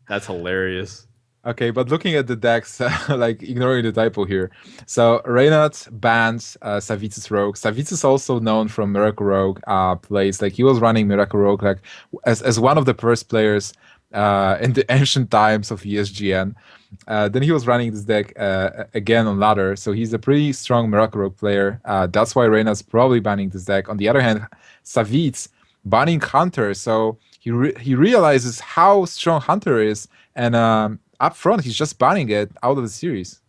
That's hilarious. Okay, but looking at the decks, like ignoring the typo here. So Reynad bans Savjz's Rogue. Savjz is also known from Miracle Rogue plays. Like he was running Miracle Rogue like as one of the first players in the ancient times of ESGN. Then he was running this deck again on ladder, so he's a pretty strong Miracle Rogue player. That's why Reynad's probably banning this deck. On the other hand, Savjz banning Hunter, so he realizes how strong Hunter is, and up front, he's just banning it out of the series.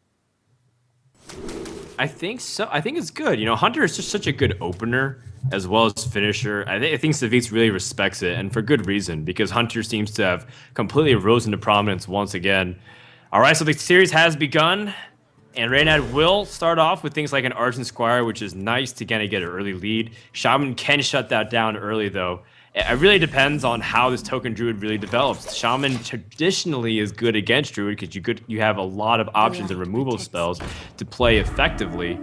I think so. I think it's good. You know, Hunter is just such a good opener as well as finisher. I think Savjz really respects it, and for good reason, because Hunter seems to have completely risen to prominence once again. All right, so the series has begun, and Reynad will start off with things like an Argent Squire, which is nice to kind of get an early lead. Shaman can shut that down early, though. It really depends on how this token druid really develops. Shaman traditionally is good against druid because you have a lot of options and removal spells to play effectively.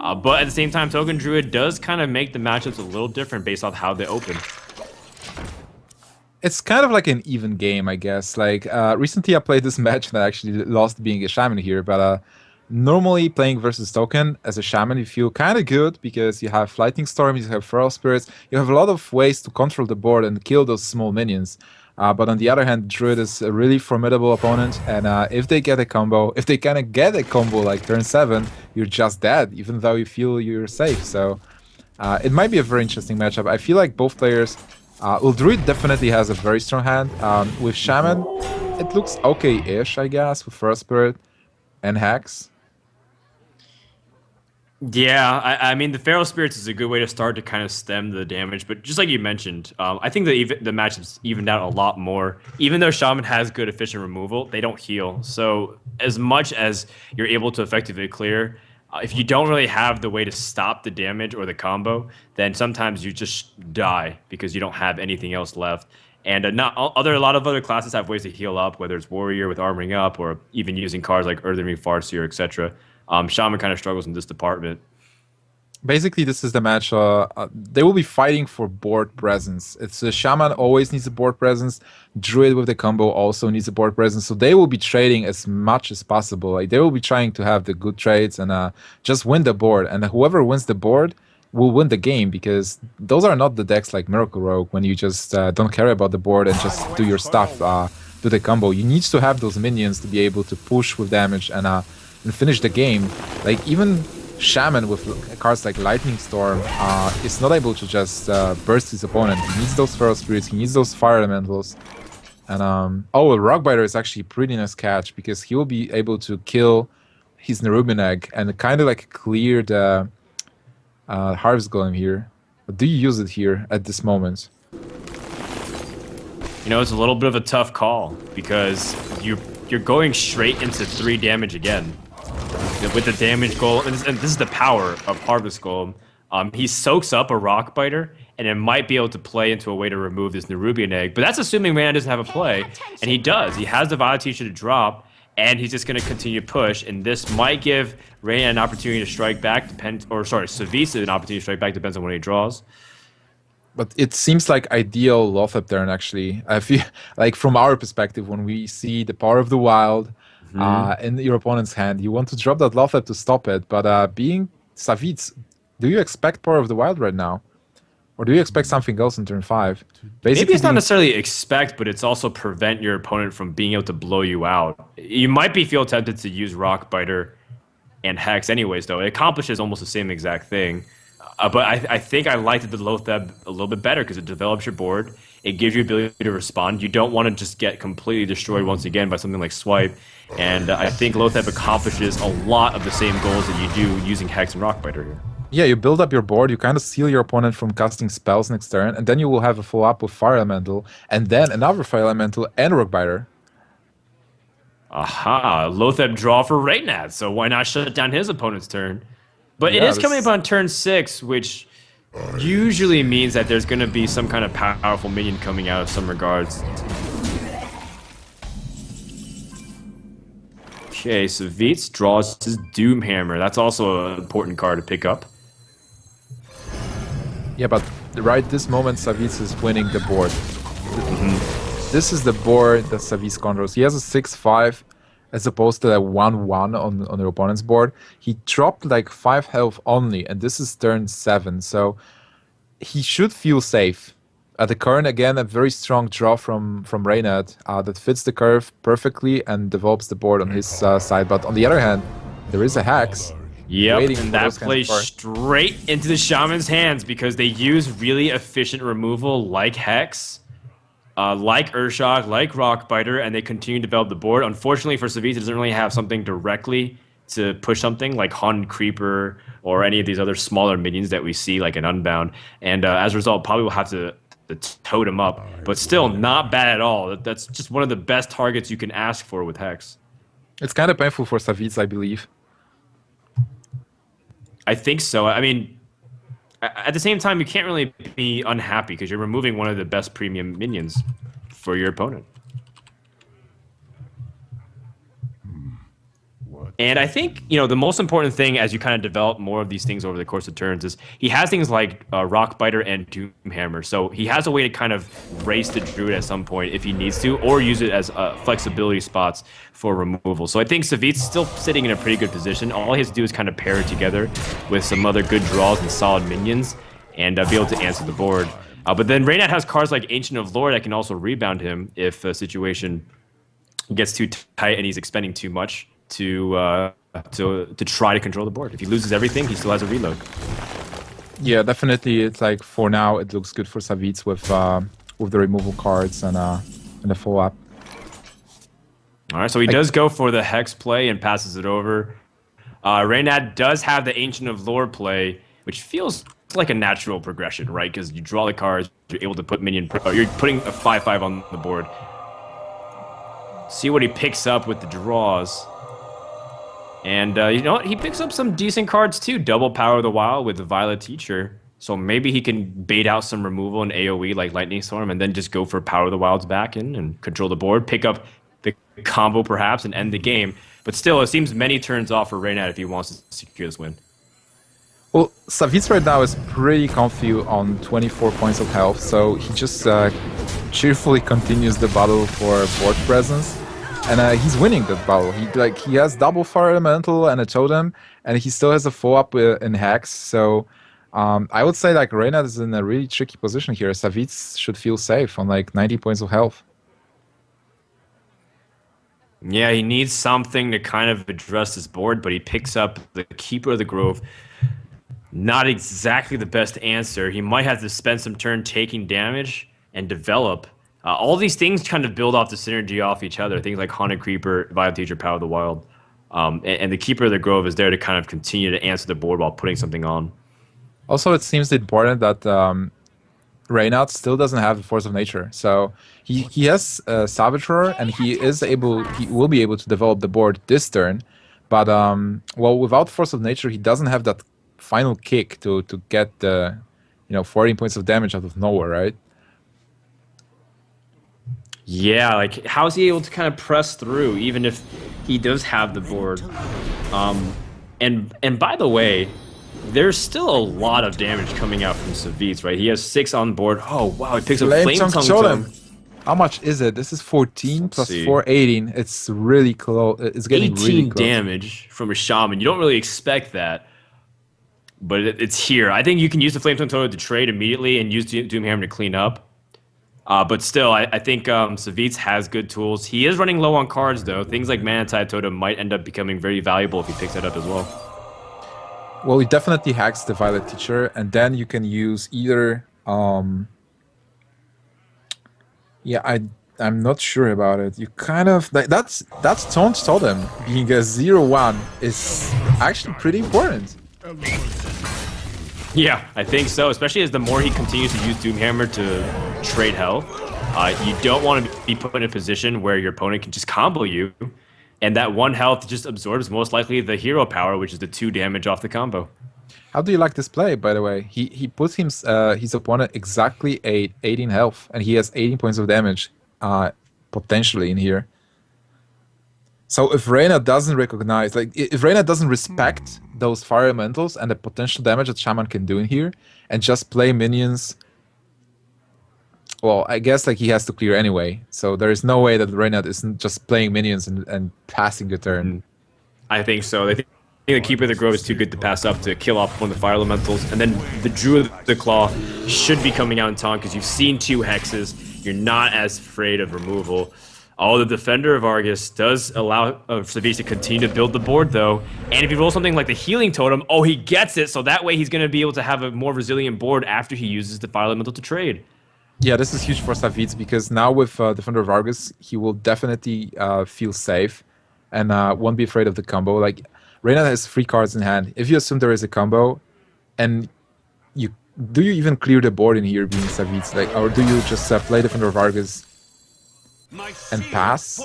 But at the same time, token druid does kind of make the matchups a little different based off how they open. It's kind of like an even game, I guess. Like recently I played this match and I actually lost being a shaman here, but normally playing versus token as a shaman, you feel kind of good because you have Lightning Storm, you have Feral Spirits, you have a lot of ways to control the board and kill those small minions. But on the other hand, Druid is a really formidable opponent, and if they get a combo, if they kind of get a combo like turn 7, you're just dead, even though you feel you're safe. So it might be a very interesting matchup. I feel like both players, well, Druid definitely has a very strong hand. With Shaman, it looks okay-ish, I guess, with Feral Spirit and Hex. Yeah, I mean, the Feral Spirits is a good way to start to kind of stem the damage, but just like you mentioned, I think the matchup's evened out a lot more. Even though Shaman has good efficient removal, they don't heal. So as much as you're able to effectively clear, if you don't really have the way to stop the damage or the combo, then sometimes you just die because you don't have anything else left. And a lot of other classes have ways to heal up, whether it's Warrior with armoring up or even using cards like Earthenring Farseer, etc. Shaman kind of struggles in this department. Basically, this is the match. They will be fighting for board presence. It's Shaman always needs a board presence. Druid with the combo also needs a board presence. So they will be trading as much as possible. Like they will be trying to have the good trades and just win the board. And whoever wins the board will win the game, because those are not the decks like Miracle Rogue when you just don't care about the board and just do your stuff, do the combo. You need to have those minions to be able to push with damage and finish the game. Like even Shaman with cards like Lightning Storm is not able to just burst his opponent. He needs those Feral Spirits, he needs those Fire Elementals. And oh, Rockbiter is actually a pretty nice catch because he will be able to kill his Nerubian Egg and kind of like clear the Harvest Golem here. But do you use it here at this moment? You know, it's a little bit of a tough call because you're going straight into 3 damage again. With the damage golem, and this is the power of Harvest Golem. He soaks up a Rock Biter, and it might be able to play into a way to remove this Nerubian Egg. But that's assuming Reynad doesn't have a play, and he does. He has the Violet Teacher to drop, and he's just going to continue to push. And this might give Reynad an opportunity to strike back, Savjz an opportunity to strike back, depends on when he draws. But it seems like ideal Lothep turn, actually. I feel like from our perspective, when we see the power of the wild, in your opponent's hand, you want to drop that Lothep to stop it, but being Savjz, do you expect Power of the Wild right now? Or do you expect something else in turn 5? Basically, maybe it's not necessarily expect, but it's also prevent your opponent from being able to blow you out. You might feel tempted to use Rock Biter and Hex anyways, though. It accomplishes almost the same exact thing. But I think I liked the Lotheb a little bit better because it develops your board. It gives you ability to respond. You don't want to just get completely destroyed once again by something like Swipe. And I think Lotheb accomplishes a lot of the same goals that you do using Hex and Rockbiter here. Yeah, you build up your board, you kind of seal your opponent from casting spells next turn, and then you will have a follow-up with Fire Elemental, and then another Fire Elemental and Rockbiter. Aha, Lotheb draw for Reynad, so why not shut down his opponent's turn? But yeah, it is coming up on turn 6, which usually means that there's going to be some kind of powerful minion coming out of some regards. Okay, so Savjz draws his Doomhammer. That's also an important card to pick up. Yeah, but right this moment, Savjz is winning the board. this is the board that Savjz controls. He has a 6-5 as opposed to a 1-1 on the opponent's board. He dropped like 5 health only, and this is turn 7, so he should feel safe. At the current, again, a very strong draw from Reynad that fits the curve perfectly and develops the board on his side. But on the other hand, there is a Hex. Yep, and that plays straight into the Shaman's hands because they use really efficient removal like Hex, like Urshock, like Rockbiter, and they continue to develop the board. Unfortunately for Savjz, it doesn't really have something directly to push something like Haunted Creeper or any of these other smaller minions that we see like an Unbound. And as a result, probably will have to totem up, but still not bad at all. That's just one of the best targets you can ask for with Hex. It's kind of painful for Savjz, I believe. I think so. I mean, at the same time, you can't really be unhappy because you're removing one of the best premium minions for your opponent. And I think, you know, the most important thing as you kind of develop more of these things over the course of turns is he has things like Rockbiter and Doomhammer. So he has a way to kind of race the Druid at some point if he needs to, or use it as flexibility spots for removal. So I think Savjz is still sitting in a pretty good position. All he has to do is kind of pair it together with some other good draws and solid minions and be able to answer the board. But then Reynad has cards like Ancient of Lore that can also rebound him if a situation gets too tight and he's expending too much to try to control the board. If he loses everything, he still has a reload. Yeah, definitely. It's like for now, it looks good for Savjz with the removal cards and the follow-up. All right, so he does go for the Hex play and passes it over. Reynad does have the Ancient of Lore play, which feels like a natural progression, right? Because you draw the cards, you're able to put minion, you're putting a 5/5 on the board. See what he picks up with the draws. And you know what? He picks up some decent cards too. Double Power of the Wild with the Violet Teacher. So maybe he can bait out some removal in AoE like Lightning Storm and then just go for Power of the Wilds back in and control the board. Pick up the combo perhaps and end the game. But still, it seems many turns off for Reynad if he wants to secure this win. Well, Savjz right now is pretty comfy on 24 points of health. So he just cheerfully continues the battle for board presence. And he's winning that battle. He has double Fire Elemental and a Totem, and he still has a follow-up in Hex. So I would say like Reynad is in a really tricky position here. Savjz should feel safe on like 90 points of health. Yeah, he needs something to kind of address this board, but he picks up the Keeper of the Grove. Not exactly the best answer. He might have to spend some turn taking damage and develop. All these things kind of build off the synergy off each other. Things like Haunted Creeper, Violet Teacher, Power of the Wild. And the Keeper of the Grove is there to kind of continue to answer the board while putting something on. Also, it seems important that Reynad still doesn't have the Force of Nature. So he has Saboteur, and he will be able to develop the board this turn. But well, without Force of Nature, he doesn't have that final kick to get the 14 points of damage out of nowhere, right? Yeah, like how is he able to kind of press through even if he does have the board? And by the way, there's still a lot of damage coming out from Savjz, right? He has 6 on board. Oh wow, he picks up Flame Tongue Totem. How much is it? This is 14 plus 4, 18. It's really close. It's getting 18 really close. damage from a Shaman. You don't really expect that, but it's here. I think you can use the Flame Tongue Totem to trade immediately and use Doomhammer to clean up. But still, I think Savjz has good tools. He is running low on cards, though. Things like Mana Tide Totem might end up becoming very valuable if he picks that up as well. Well, he definitely hacks the Violet Teacher, and then you can use either... yeah, I'm not sure about it. You kind of... That's Taunt Totem being a 0-1 is actually pretty important. Yeah, I think so, especially as the more he continues to use Doomhammer to trade health. You don't want to be put in a position where your opponent can just combo you, and that 1 health just absorbs most likely the hero power, which is the 2 damage off the combo. How do you like this play, by the way? He puts his opponent exactly 18 health, and he has 18 points of damage potentially in here. So if Reynad doesn't recognize, like if Reynad doesn't respect those Fire Elementals and the potential damage that Shaman can do in here, and just play minions Well, I guess like he has to clear anyway, so there is no way that Reynad isn't just playing minions and passing the turn. I think so. I think the Keeper of the Grove is too good to pass up to kill off one of the Fire Elementals. And then the Druid of the Claw should be coming out in time because you've seen 2 hexes. You're not as afraid of removal. Oh, the Defender of Argus does allow Savjz to continue to build the board, though. And if you roll something like the Healing Totem, oh, he gets it. So that way he's going to be able to have a more resilient board after he uses the Fire Elemental to trade. Yeah, this is huge for Savjz because now with Defender of Argus, he will definitely feel safe and won't be afraid of the combo. Like, Reynad has 3 cards in hand. If you assume there is a combo, and do you even clear the board in here being Savjz? Like, or do you just play Defender of Argus and pass?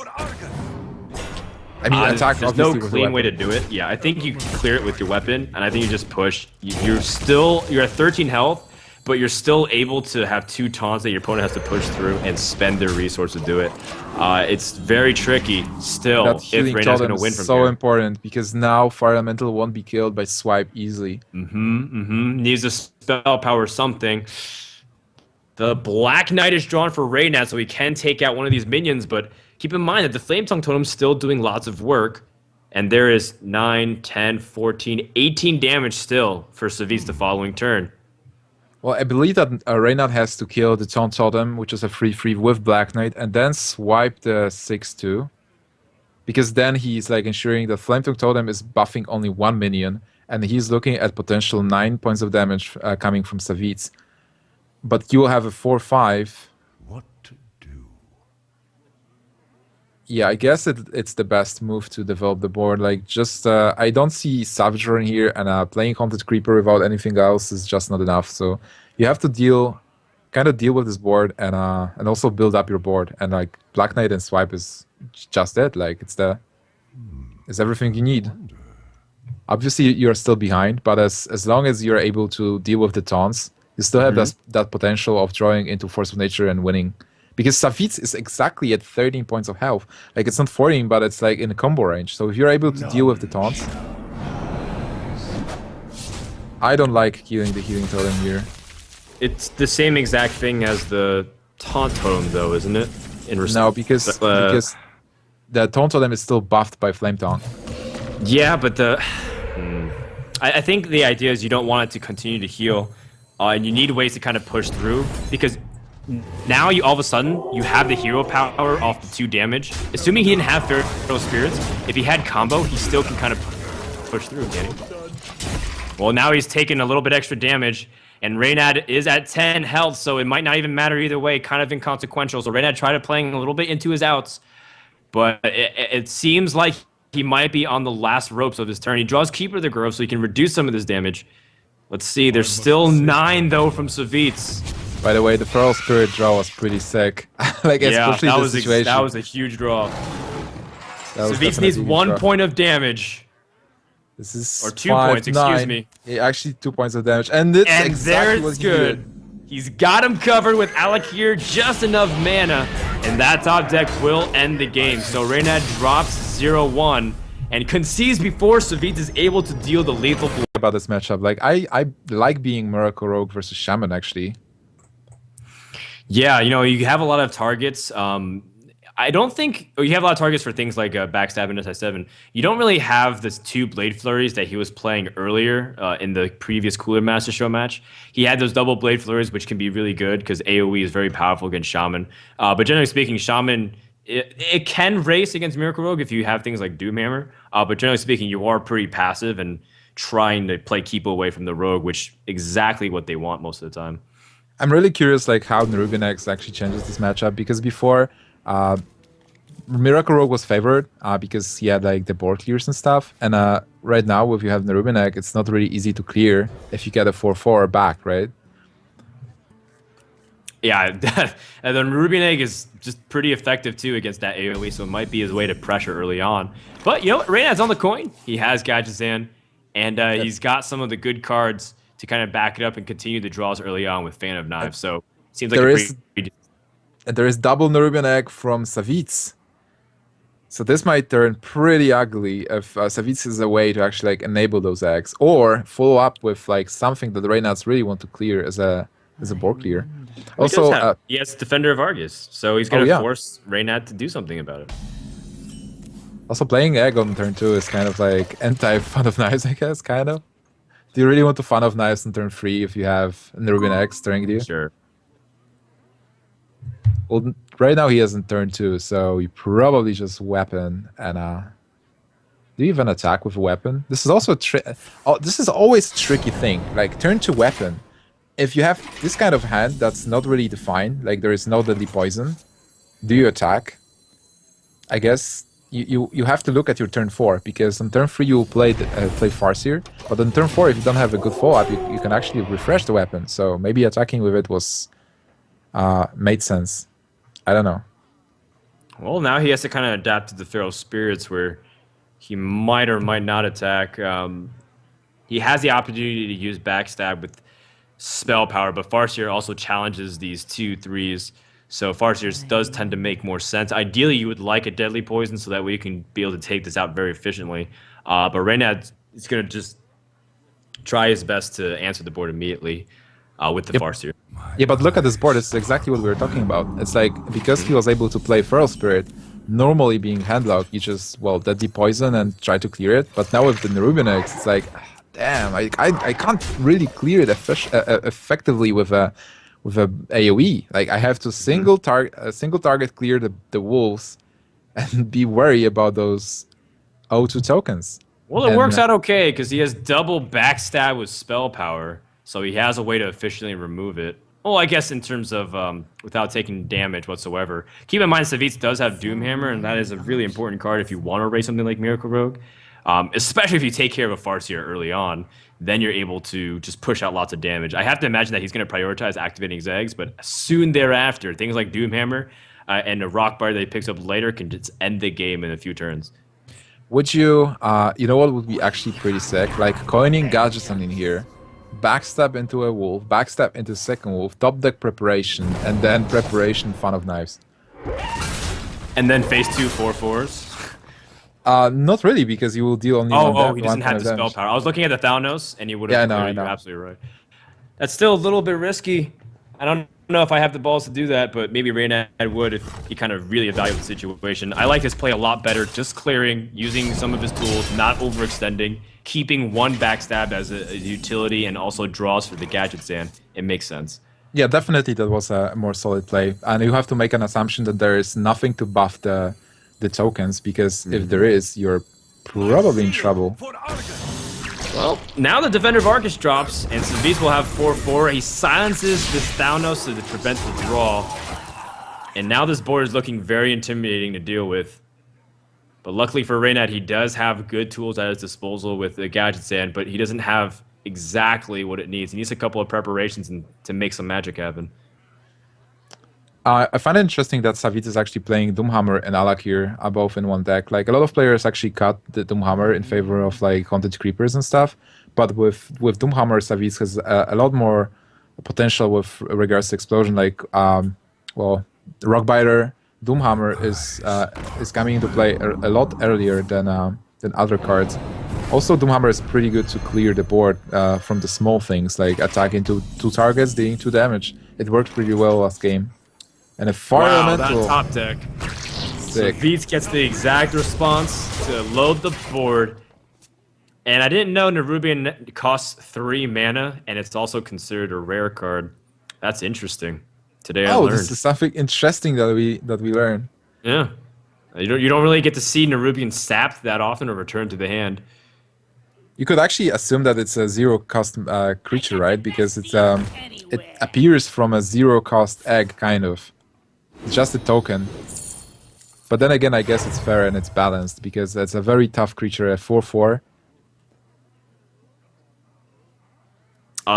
I mean, attack. There's no clean way to do it. Yeah, I think you clear it with your weapon, and I think you just push. You're at 13 health, but you're still able to have 2 taunts that your opponent has to push through and spend their resource to do it. It's very tricky still that if Reynad's going to win from so here. important because now Fire Elemental won't be killed by swipe easily. Needs a spell power or something. The Black Knight is drawn for Reynad, so he can take out one of these minions, but keep in mind that the Flame Tongue Totem's still doing lots of work, and there is 9, 10, 14, 18 damage still for Savjz the following turn. Well, I believe that Reynad has to kill the Taunt Totem, which is a 3/3 with Black Knight, and then swipe the 6/2. Because then he's like ensuring the Flame Tongue Totem is buffing only 1 minion, and he's looking at potential 9 points of damage coming from Savjz. But you will have a 4/5. What to do? Yeah, I guess it's the best move to develop the board. Like, just I don't see Savjz in here, and playing Haunted Creeper without anything else is just not enough. So you have to kind of deal with this board, and also build up your board. And like Black Knight and swipe is just it. Like it's everything you need. Obviously, you're still behind, but as long as you're able to deal with the taunts, you still have that potential of drawing into Force of Nature and winning. Because Savjz is exactly at 13 points of health. Like, it's not 14, but it's like in a combo range. So if you're able to deal with the taunts... I don't like killing the Healing Totem here. It's the same exact thing as the Taunt Totem, though, isn't it? No, because the Taunt Totem is still buffed by Flame Tongue. Yeah, but I think the idea is you don't want it to continue to heal. And you need ways to kind of push through, because now all of a sudden you have the hero power off the 2 damage. Assuming he didn't have Feral Spirits, if he had combo, he still can kind of push through, Danny. Well, now he's taking a little bit extra damage, and Reynad is at 10 health, so it might not even matter either way, kind of inconsequential. So Reynad tried playing a little bit into his outs, but it seems like he might be on the last ropes of his turn. He draws Keeper of the Grove so he can reduce some of this damage. Let's see, there's still 9 though from Savjz. By the way, the Feral Spirit draw was pretty sick. Like, yeah, especially that the situation. That was a huge draw. Savjz needs 1 point of damage. This is or 2 points, excuse me. Yeah, actually 2 points of damage. And it's exactly what he good. did. He's got him covered with Alakir, just enough mana, and that top deck will end the game. So Reynad drops 0-1 and concedes before Savjz is able to deal the lethal blow. About this matchup, like I like being Miracle Rogue versus Shaman actually. Yeah, you have a lot of targets. I don't think you have a lot of targets for things like backstab and SI7. You don't really have this 2 Blade Flurries that he was playing earlier in the previous Cooler Master Show match. He had those double Blade Flurries, which can be really good because AoE is very powerful against Shaman. But generally speaking, Shaman, it can race against Miracle Rogue if you have things like Doomhammer. But generally speaking, you are pretty passive and trying to play keep away from the Rogue, which exactly what they want most of the time. I'm really curious like how Nerubinex actually changes this matchup, because before Miracle Rogue was favored because he had like the board clears and stuff, and right now if you have Nerubinek, it's not really easy to clear if you get a 4/4 back, right? Yeah, and then Nerubinek is just pretty effective too against that AoE, so it might be his way to pressure early on. But you know what, Reynad's on the coin. He has Gajazan, and he's got some of the good cards to kind of back it up and continue the draws early on with Fan of Knives. So seems like there is double Nerubinek from Savjz. So this might turn pretty ugly if Savjz is a way to actually like enable those eggs, or follow up with like something that the Reynads really want to clear as a It's a board clear. He does Also, have, he has Defender of Argus, so he's gonna yeah. force Reynad to do something about it. Also playing egg on turn 2 is kind of like anti-Fun of Knives, I guess, kind of. Do you really want to Fun of Knives on turn 3 if you have Nerubian Egg staring you? Sure. Well, right now he has in turn 2, so you probably just weapon and do you even attack with a weapon? This is also this is always a tricky thing. Like turn 2 weapon. If you have this kind of hand that's not really defined, like there is no deadly poison, do you attack? I guess you have to look at your turn 4, because on turn 3 you will play Farseer, but on turn 4 if you don't have a good follow-up, you can actually refresh the weapon. So maybe attacking with it was made sense. I don't know. Well, now he has to kind of adapt to the Feral Spirits, where he might or might not attack. He has the opportunity to use Backstab with Spell Power, but Farseer also challenges these 2/3s. So Farseer does tend to make more sense. Ideally, you would like a Deadly Poison, so that way you can be able to take this out very efficiently. But Reynad is going to just try his best to answer the board immediately with the Farseer. Yeah, but look at this board. It's exactly what we were talking about. It's like, because he was able to play Feral Spirit, normally being handlocked, you just, well, Deadly Poison and try to clear it. But now with the Nerubian Eggs, it's like, damn, I can't really clear it effectively with a AoE. Like, I have to single target clear the wolves and be wary about those O2 tokens. Well, it works out okay, because he has double Backstab with Spell Power, so he has a way to efficiently remove it. Well, I guess in terms of without taking damage whatsoever. Keep in mind, Savjz does have Doomhammer, and that is a really important card if you want to raise something like Miracle Rogue. Especially if you take care of a Farseer early on, then you're able to just push out lots of damage. I have to imagine that he's going to prioritize activating his eggs, but soon thereafter, things like Doomhammer and a Rockbite that he picks up later can just end the game in a few turns. Would you, you know what would be actually pretty sick? Like coining Gadgetzan in here, backstab into a wolf, backstab into second wolf, top deck preparation, and then preparation Fun of Knives. And then phase 2 4/4s? Not really, because you will deal only he doesn't have the spell power. I was looking at the Thalnos, and you would have you're absolutely right. That's still a little bit risky. I don't know if I have the balls to do that, but maybe Reynad would if he kind of really evaluated the situation. I like his play a lot better, just clearing, using some of his tools, not overextending, keeping one backstab as a utility, and also draws for the Gadget Stand. It makes sense. Yeah, definitely that was a more solid play. And you have to make an assumption that there is nothing to buff the tokens, because if there is, you're probably in trouble. Well, now the Defender of Argus drops, and Savjz will have 4/4. He silences this Thalnos to prevent the draw. And now this board is looking very intimidating to deal with. But luckily for Reynad, he does have good tools at his disposal with the Gadget Stand, but he doesn't have exactly what it needs. He needs a couple of preparations to make some magic happen. I find it interesting that Savjz is actually playing Doomhammer and Alak here, both in one deck. Like, a lot of players actually cut the Doomhammer in favor of like Haunted Creepers and stuff, but with Doomhammer, Savjz has a lot more potential with regards to explosion. Like, well, Rockbiter, Doomhammer is coming into play a lot earlier than other cards. Also, Doomhammer is pretty good to clear the board from the small things, like attacking two targets, dealing 2 damage. It worked pretty well last game. And a Fire Elemental. That top deck. Sick. So Savjz gets the exact response to load the board. And I didn't know Nerubian costs 3 mana, and it's also considered a rare card. That's interesting. Today I learned. This is something interesting that we learned. Yeah. You don't really get to see Nerubian sapped that often or returned to the hand. You could actually assume that it's a 0-cost creature, right? Because it's it appears from a 0-cost egg, kind of. It's just a token. But then again, I guess it's fair and it's balanced, because it's a very tough creature, a 4/4.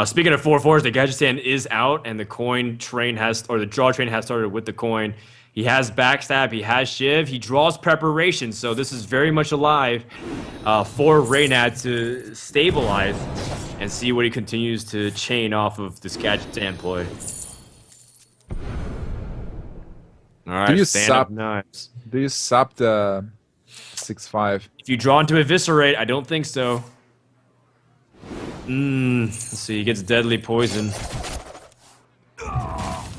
Speaking of 4/4s, the Gadget Stand is out, and the coin train the draw train has started with the coin. He has Backstab, he has Shiv, he draws Preparation, so this is very much alive for Reynad to stabilize and see what he continues to chain off of this Gadget Stand play. Alright, Do you sap the 6/5? If you draw into Eviscerate, I don't think so. Let's see, he gets Deadly Poison.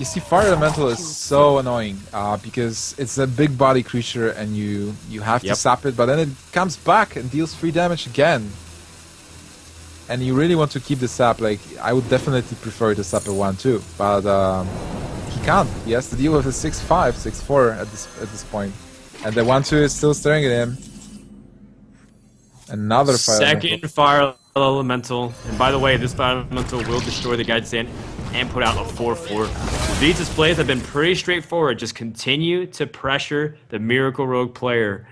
You see, Fire Elemental is so annoying because it's a big body creature and you have to sap it, but then it comes back and deals 3 damage again. And you really want to keep the sap. Like, I would definitely prefer to sap a 1-2, but he can't. He has to deal with a 6-5, 6-4 at this point. And the 1-2 is still staring at him. Another Second Fire Elemental. And by the way, this Fire Elemental will destroy the Guide Stand and put out a 4-4. Savjz's plays have been pretty straightforward. Just continue to pressure the Miracle Rogue player.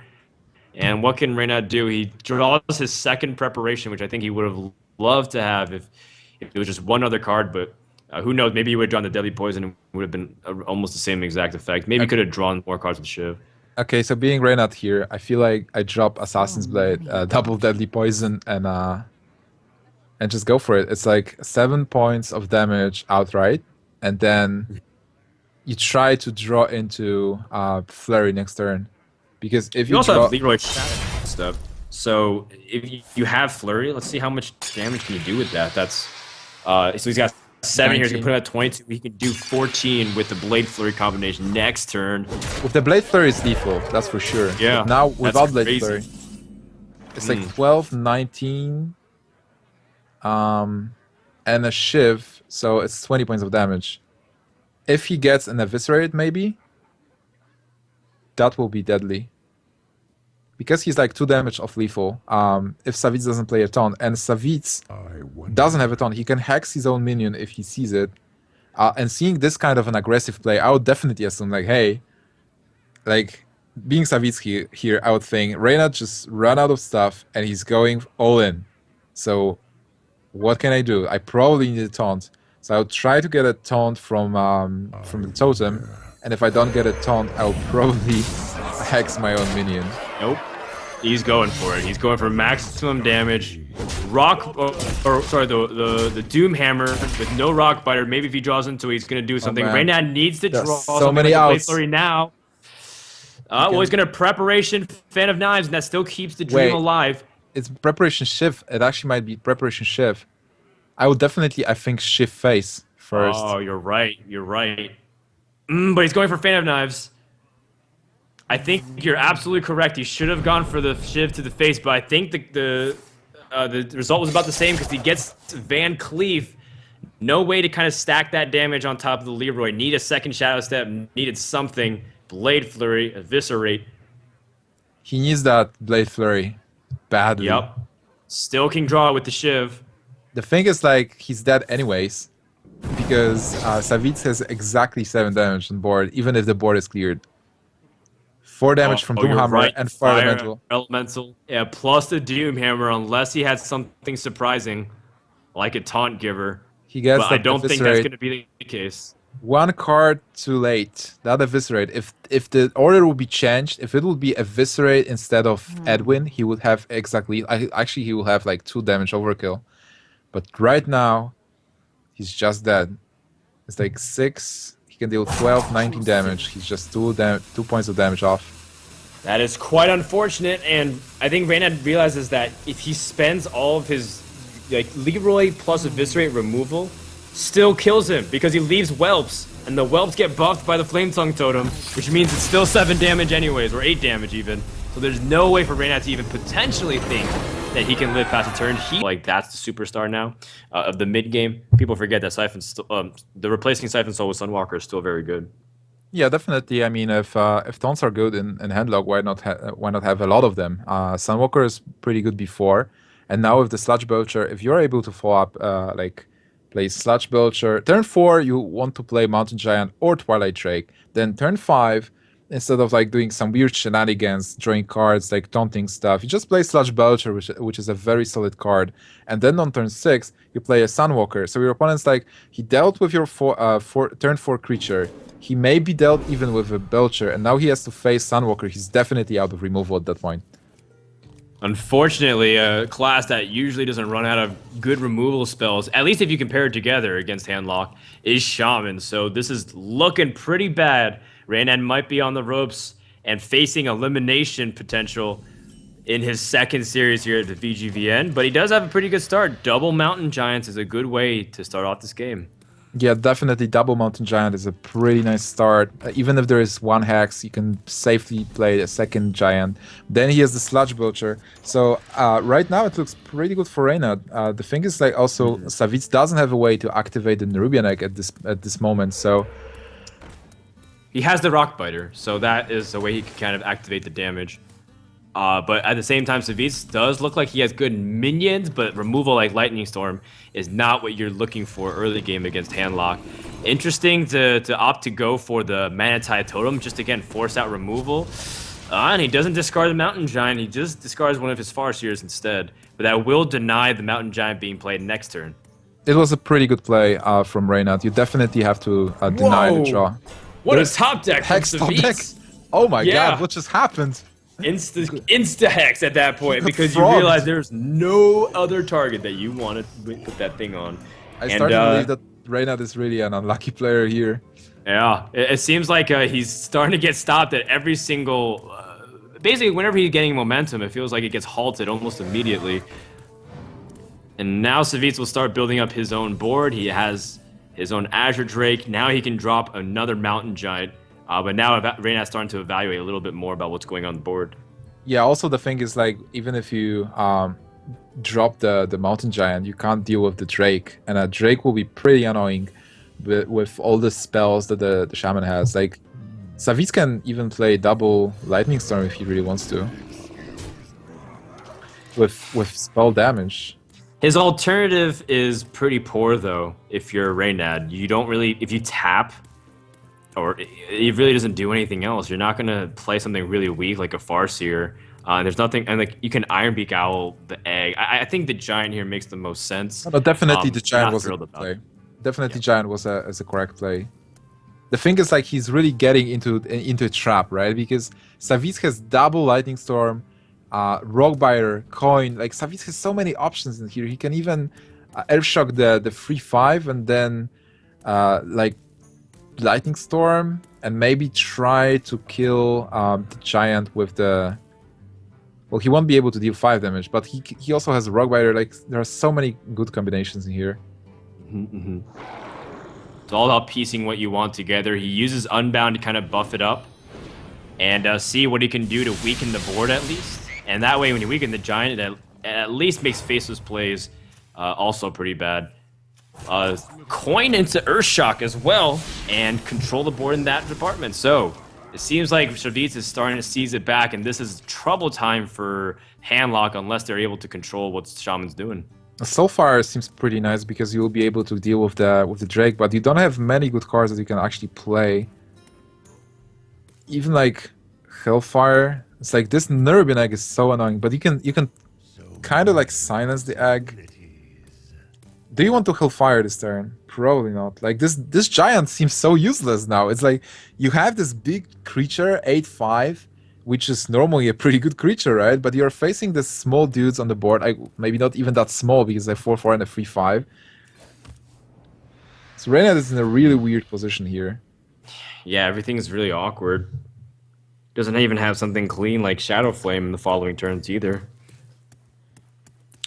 And what can Reynad do? He draws his second preparation, which I think he would have loved to have if it was just one other card, but who knows? Maybe he would have drawn the Deadly Poison and would have been almost the same exact effect. Maybe he could have drawn more cards with Shiv. Okay, so being Reynad here, I feel like I drop Assassin's Blade, double Deadly Poison, and just go for it. It's like 7 points of damage outright, and then you try to draw into Flurry next turn. Because if you also have Leroy stuff, so if you have Flurry, let's see how much damage can you do with that. That's so he's got 7 here. He's gonna put him at 22. He can do 14 with the Blade Flurry combination next turn. With the Blade Flurry, it's lethal. That's for sure. Yeah. But now without Blade Flurry, it's like 12, 19, and a Shiv, so it's 20 points of damage. If he gets an Eviscerate, maybe that will be deadly. Because he's like 2 damage off lethal, if Savjz doesn't play a taunt, and Savjz doesn't have a taunt, he can hex his own minion if he sees it. And seeing this kind of an aggressive play, I would definitely assume like, hey, like being Savjz here, I would think Reynad just ran out of stuff and he's going all in. So what can I do? I probably need a taunt. So I would try to get a taunt from the totem, and if I don't get a taunt, I'll probably hex my own minion. Nope. He's going for it. He's going for maximum damage. Rock, or sorry, the Doom Hammer with no Rock Biter. Maybe if he draws into it, he's going to do something. Reynad needs to draw so many outs. Flurry now. Well, he's going to Preparation Fan of Knives, and that still keeps the dream alive. It's Preparation Shiv. It actually might be Preparation Shiv. I would definitely, I think, Shiv face first. Oh, you're right. You're right. But he's going for Fan of Knives. I think you're absolutely correct. He should have gone for the Shiv to the face, but I think the result was about the same because he gets Van Cleef. No way to kind of stack that damage on top of the Leroy. Need a second Shadow Step. Needed something. Blade Flurry, Eviscerate. He needs that Blade Flurry badly. Yep. Still can draw it with the Shiv. The thing is, like, he's dead anyways because Savjz has exactly 7 damage on board, even if the board is cleared. 4 damage from Doomhammer and Fire Elemental. Yeah, plus the Doomhammer, unless he had something surprising, like a Taunt Giver. He gets but I don't think that's going to be the case. 1 card too late. That Eviscerate. If the order will be changed, if it will be Eviscerate instead of Edwin, he would have exactly... Actually, he will have like 2 damage overkill. But right now, he's just dead. It's like 6... He can deal 12, 19 damage. He's just 2 points of damage off. That is quite unfortunate, and I think Reynad realizes that if he spends all of his Leroy plus Eviscerate removal, still kills him because he leaves Whelps, and the Whelps get buffed by the Flame Tongue Totem, which means it's still 7 damage anyways, or 8 damage even. So there's no way for Reynad to even potentially think that he can live past a turn. That's the superstar now of the mid game. People forget that Siphon, the replacing Siphon Soul with Sunwalker is still very good. Yeah, definitely. I mean, if taunts are good in Handlock, why not have a lot of them? Sunwalker is pretty good before, and now with the Sludge Belcher, if you're able to follow up, play Sludge Belcher, turn 4 you want to play Mountain Giant or Twilight Drake. Then turn 5. Instead of doing some weird shenanigans, drawing cards, taunting stuff, you just play Sludge Belcher, which is a very solid card. And then on turn 6, you play a Sunwalker. So your opponent's he dealt with your turn 4 creature. He may be dealt even with a Belcher, and now he has to face Sunwalker. He's definitely out of removal at that point. Unfortunately, a class that usually doesn't run out of good removal spells, at least if you compare it together against Handlock, is Shaman. So this is looking pretty bad. Reynad might be on the ropes and facing elimination potential in his second series here at the VGVN, but he does have a pretty good start. Double Mountain Giants is a good way to start off this game. Yeah, definitely double Mountain Giant is a pretty nice start. Even if there is one Hex, you can safely play a second Giant. Then he has the Sludge Belcher. So right now it looks pretty good for Reynad. The thing is, like, also Savjz doesn't have a way to activate the Nerubian Egg at this moment. So He has the Rock Biter, so that is a way he can kind of activate the damage. But at the same time, Savjz does look like he has good minions, but removal like Lightning Storm is not what you're looking for early game against Handlock. Interesting to opt to go for the Manatide Totem, just again, force out removal. And he doesn't discard the Mountain Giant, he just discards one of his Farseers instead. But that will deny the Mountain Giant being played next turn. it was a pretty good play from Reynad. You definitely have to deny the draw. What a top deck from Hex top deck. Savjz! Oh my Yeah. god, what just happened? Insta hex at that point because you Frogged. realize there's no other target that you want to put that thing on. I started to believe that Reynad is really an unlucky player here. Yeah, it seems like he's starting to get stopped at every single. Basically, whenever he's getting momentum, it feels like it gets halted almost immediately. And now Savjz will start building up his own board. He has his own Azure Drake. Now he can drop another Mountain Giant. But now Reynad's starting to evaluate a little bit more about what's going on the board. Yeah, also the thing is, like, even if you drop the Mountain Giant, you can't deal with the Drake. And a Drake will be pretty annoying with all the spells that the Shaman has. Like, Savjz can even play double Lightning Storm if he really wants to. With spell damage. His alternative is pretty poor, though, if you're Reynad. You don't really... If you tap... Or it really doesn't do anything else. You're not gonna play something really weak like a Farseer. There's nothing, and like you can Iron Beak Owl the egg. I think the Giant here makes the most sense. No, definitely the Giant was a thrilled good about play. it. Definitely Giant was a correct play. The thing is, like, he's really getting into a trap, right? Because Savjz has double Lightning Storm, Rockbiter, Coin. Like, Savjz has so many options in here. He can even Earthshock the 3/5 and then like Lightning Storm and maybe try to kill the Giant with the... Well, he won't be able to deal 5 damage, but he also has a Rockbiter. Like, there are so many good combinations in here. It's all about piecing what you want together. He uses Unbound to kind of buff it up and see what he can do to weaken the board at least. And that way, when you weaken the Giant, it at least makes Faceless plays also pretty bad. Coin into Earthshock as well and control the board in that department. So it seems like Savjz is starting to seize it back, and this is trouble time for Handlock unless they're able to control what Shaman's doing. So far, it seems pretty nice because you will be able to deal with the Drake, but you don't have many good cards that you can actually play. Even like Hellfire, it's like this Nerubian Egg is so annoying, but you can kind of like silence the egg. Do you want to Hellfire this turn? Probably not. Like, this Giant seems so useless now. It's like you have this big creature, 8/5, which is normally a pretty good creature, right? But you're facing the small dudes on the board. Maybe not even that small because they're 4/4 and a 3/5. So Reynad is in a really weird position here. Yeah, everything is really awkward. Doesn't even have something clean like Shadow Flame in the following turns either.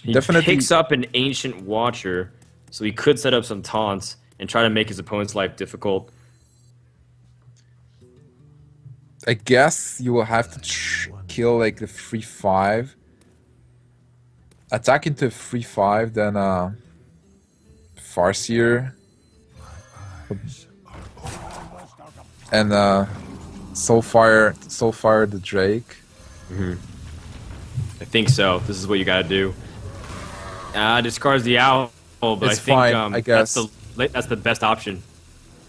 He Definitely picks up an Ancient Watcher, so he could set up some taunts and try to make his opponent's life difficult. I guess you will have to kill like the 3/5. Attack into 3/5, then Farseer. And Soulfire the Drake. I think so. This is what you gotta do. Discards the Owl, but It's I think fine, I guess. that's the best option.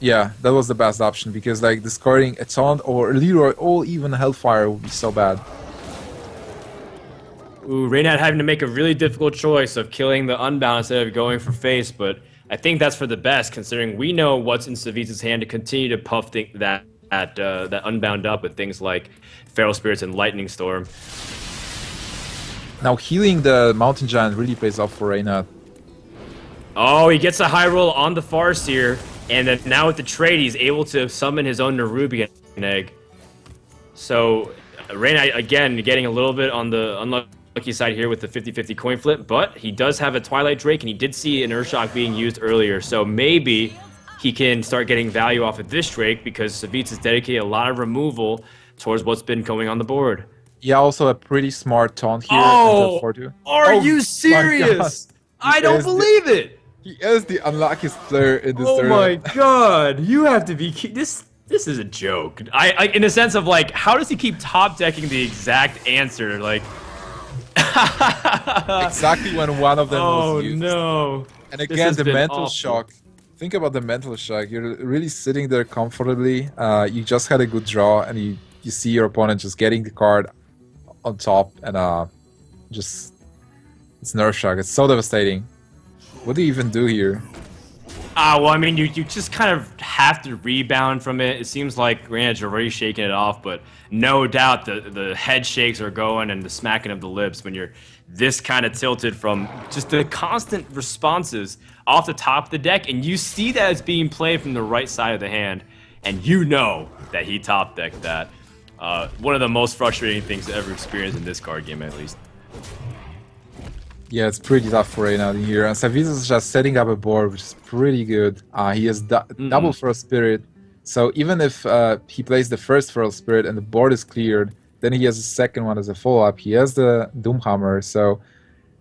Yeah, that was the best option because like discarding a Taunt or Leroy or even Hellfire would be so bad. Ooh, Reynad having to make a really difficult choice of killing the Unbound instead of going for face, but I think that's for the best considering we know what's in Savjz's hand to continue to puff that Unbound up with things like Feral Spirits and Lightning Storm. Now healing the Mountain Giant really pays off for Reynad. Oh, he gets a high roll on the Farseer, and then now with the trade, he's able to summon his own Nerubian Egg. So, Reynad, again, getting a little bit on the unlucky side here with the 50-50 coin flip, but he does have a Twilight Drake, and he did see an Earthshock being used earlier, so maybe he can start getting value off of this Drake because Savjz has dedicated a lot of removal towards what's been going on the board. Yeah, also a pretty smart taunt here. Oh, are Oh you my serious? God. I don't believe it. He is the unluckiest player in this Oh my tournament. god, you have to be this is a joke. I in a sense of like, how does he keep top decking the exact answer? Like Exactly when one of them was used. Oh no. And This again, has the been mental awful. shock. Think about the mental shock. You're really sitting there comfortably. You just had a good draw, and you see your opponent just getting the card on top, and just it's nerve shock. It's so devastating. What do you even do here? Well, I mean, you just kind of have to rebound from it. It seems like Reynad's already shaking it off, but no doubt the head shakes are going and the smacking of the lips when you're this kind of tilted from just the constant responses off the top of the deck, and you see that it's being played from the right side of the hand, and you know that he top decked that. One of the most frustrating things to ever experience in this card game, at least. Yeah, it's pretty tough for Reynad here. And Savjz is just setting up a board, which is pretty good. He has double Feral Spirit. So even if he plays the first Feral Spirit and the board is cleared, then he has a second one as a follow-up. He has the Doomhammer. So,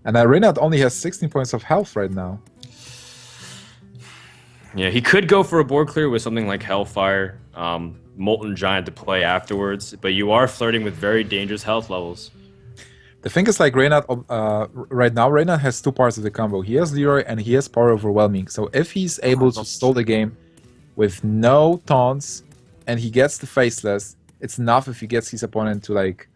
and Reynad only has 16 points of health right now. Yeah, he could go for a board clear with something like Hellfire, Molten Giant to play afterwards, but you are flirting with very dangerous health levels. The thing is, like Reynad, right now, Reynad has two parts of the combo. He has Leroy and he has Power Overwhelming. So if he's able to stall the game with no taunts and he gets the Faceless, it's enough if he gets his opponent to like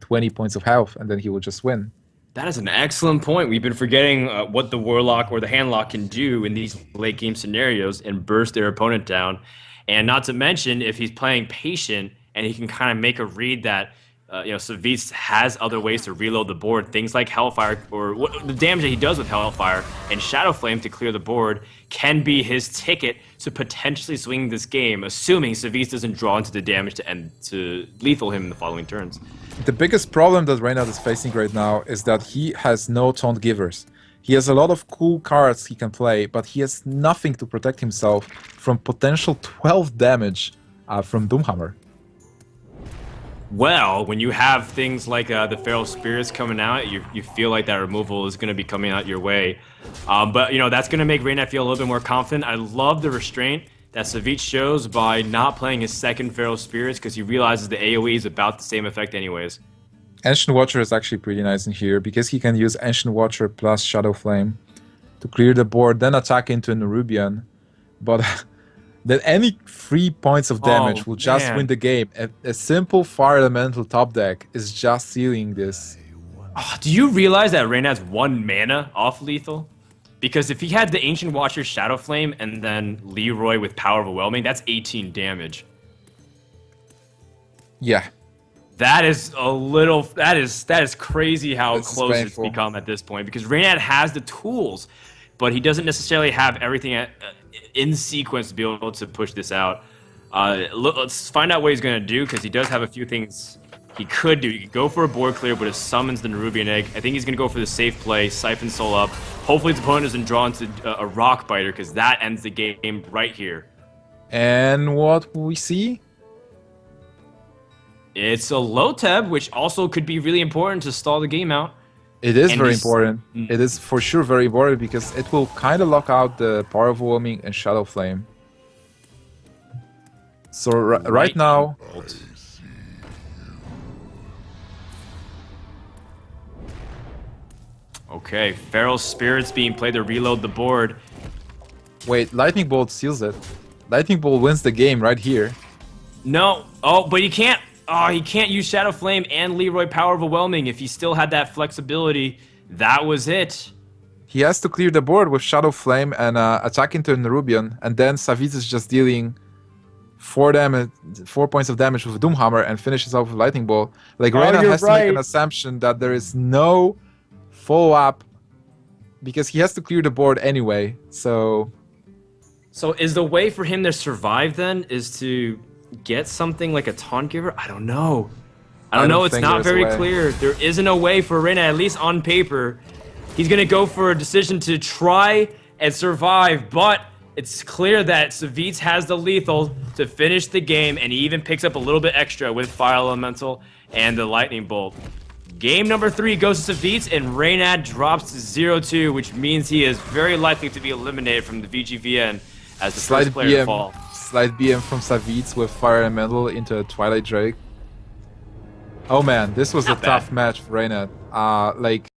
20 points of health, and then he will just win. That is an excellent point. We've been forgetting what the Warlock or the Handlock can do in these late game scenarios and burst their opponent down. And not to mention, if he's playing patient and he can kind of make a read that Savjz has other ways to reload the board, things like Hellfire, or the damage that he does with Hellfire and Shadow Flame to clear the board can be his ticket to potentially swing this game, assuming Savjz doesn't draw into the damage to lethal him in the following turns. The biggest problem that Reynad is facing right now is that he has no taunt givers. He has a lot of cool cards he can play, but he has nothing to protect himself from potential 12 damage from Doomhammer. Well, when you have things like the Feral Spirits coming out, you feel like that removal is going to be coming out your way. But, that's going to make Reynad feel a little bit more confident. I love the restraint that Savjz shows by not playing his second Feral Spirits because he realizes the AoE is about the same effect anyways. Ancient Watcher is actually pretty nice in here because he can use Ancient Watcher plus Shadow Flame to clear the board, then attack into Nerubian. But then any 3 points of damage will just win the game. A simple Fire Elemental top deck is just sealing this. Do you realize that Reynad's 1 mana off lethal? Because if he had the Ancient Watcher Shadow Flame and then Leroy with Power Overwhelming, that's 18 damage. Yeah. That is crazy how close it's become at this point, because Reynad has the tools, but he doesn't necessarily have everything in sequence to be able to push this out. Let's find out what he's going to do, because he does have a few things he could do. He could go for a board clear, but it summons the Nerubian Egg. I think he's going to go for the safe play, Siphon Soul up. Hopefully his opponent doesn't draw into a Rock Biter, because that ends the game right here. And what will we see? It's a Loteb, which also could be really important to stall the game out. It is very important. It is for sure very important because it will kind of lock out the Power Overwhelming and Shadow Flame. So right now... Okay, Feral Spirits being played to reload the board. Wait, Lightning Bolt seals it. Lightning Bolt wins the game right here. No. Oh, but he can't. Oh, he can't use Shadow Flame and Leroy Power Overwhelming. If he still had that flexibility, that was it. He has to clear the board with Shadow Flame and attack into Nerubian, and then Savjz is just dealing 4 points of damage with Doomhammer and finishes off with Lightning Bolt. Like, Reynad has to make an assumption that there is no follow-up because he has to clear the board anyway, so is the way for him to survive then is to get something like a Taunt Giver? I don't know. It's not very clear. There isn't a way for Reynad, at least on paper. He's going to go for a decision to try and survive, but It's clear that Savjz has the lethal to finish the game, and he even picks up a little bit extra with Fire Elemental and the Lightning Bolt. Game number 3 goes to Savjz, and Reynad drops to 0-2, which means he is very likely to be eliminated from the VGVN as the first player to fall. Slight BM from Savjz with Fire Elemental into a Twilight Drake. Oh man, this was a tough match for Reynad. Like